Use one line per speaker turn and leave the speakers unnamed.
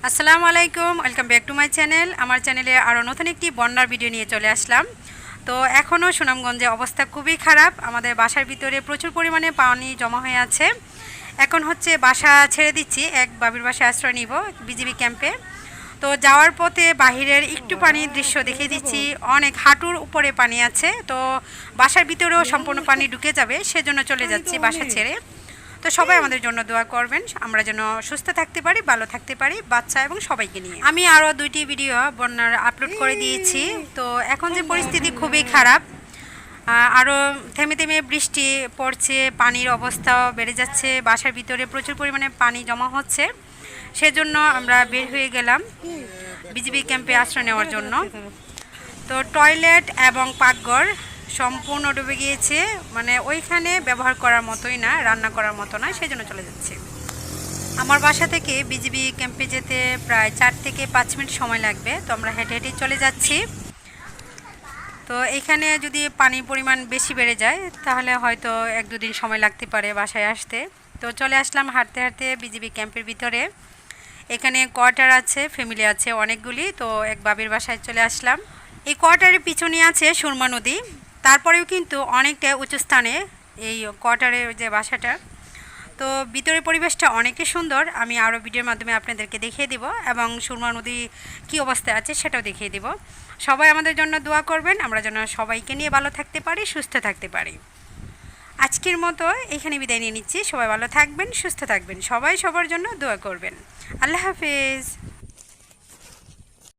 আসসালামু আলাইকুম, welcome back to my channel. আমার চ্যানেলে আরও নতুন একটি বন্যার ভিডিও নিয়ে চলে আসলাম। তো এখনও সুনামগঞ্জে অবস্থা খুবই খারাপ। আমাদের বাসার ভিতরে প্রচুর পরিমাণে পানি জমা হয়ে আছে। এখন হচ্ছে বাসা ছেড়ে দিচ্ছি, এক বাবির বাসায় আশ্রয় নিব বিজিবি ক্যাম্পে। তো যাওয়ার পথে বাহিরের একটু পানির দৃশ্য দেখিয়ে দিচ্ছি। অনেক হাঁটুর উপরে পানি আছে, তো বাসার ভিতরেও সম্পূর্ণ পানি ঢুকে যাবে, সেজন্য চলে যাচ্ছি বাসা ছেড়ে। তো সবাই আমাদের জন্য দোয়া করবেন, আমরা যেন সুস্থ থাকতে পারি, ভালো থাকতে পারি, বাচ্চা এবং সবাইকে নিয়ে। আমি আরও 2টি ভিডিও বন্যার আপলোড করে দিয়েছি। তো এখন যে পরিস্থিতি খুবই খারাপ, আরও থেমে থেমে বৃষ্টি পড়ছে, পানির অবস্থাও বেড়ে যাচ্ছে, বাসার ভিতরে প্রচুর পরিমাণে পানি জমা হচ্ছে। সেজন্য আমরা বের হয়ে গেলাম বিজিবি ক্যাম্পে আশ্রয় নেওয়ার জন্য। তো টয়লেট এবং পাকঘর সম্পূর্ণ ডুবে গিয়েছে, মানে ওইখানে ব্যবহার করার মতোই না, রান্না করার মতো না, সেই জন্য চলে যাচ্ছে। আমার বাসা থেকে বিজিবি ক্যাম্পে যেতে প্রায় 4 থেকে 5 মিনিট সময় লাগবে। তো আমরা হেঁটে হেঁটেই চলে যাচ্ছি। তো এখানে যদি পানির পরিমাণ বেশি বেড়ে যায় তাহলে হয়তো 1-2 দিন সময় লাগতে পারে বাসায় আসতে। তো চলে আসলাম হাঁটতে হাঁটতে বিজিবি ক্যাম্পের ভিতরে। এখানে কোয়ার্টার আছে, ফ্যামিলি আছে অনেকগুলি। তো এক বাবির বাসায় চলে আসলাম। এই কোয়ার্টারের পিছনে আছে সুরমা নদী। তারপরেও কিন্তু অনেকটা উঁচু স্থানে এই কোয়ার্টারের যে বাসাটা। তো ভিতরের পরিবেশটা অনেকই সুন্দর, আমি আরও ভিডিওর মাধ্যমে আপনাদেরকে দেখিয়ে দিব এবং সুরমা নদী কী অবস্থায় আছে সেটাও দেখিয়ে দিব। সবাই আমাদের জন্য দোয়া করবেন, আমরা যেন সবাইকে নিয়ে ভালো থাকতে পারি, সুস্থ থাকতে পারি। আজকের মতো এখানে বিদায় নিয়ে নিচ্ছি। সবাই ভালো থাকবেন, সুস্থ থাকবেন, সবাই সবার জন্য দোয়া করবেন। আল্লাহ হাফেজ।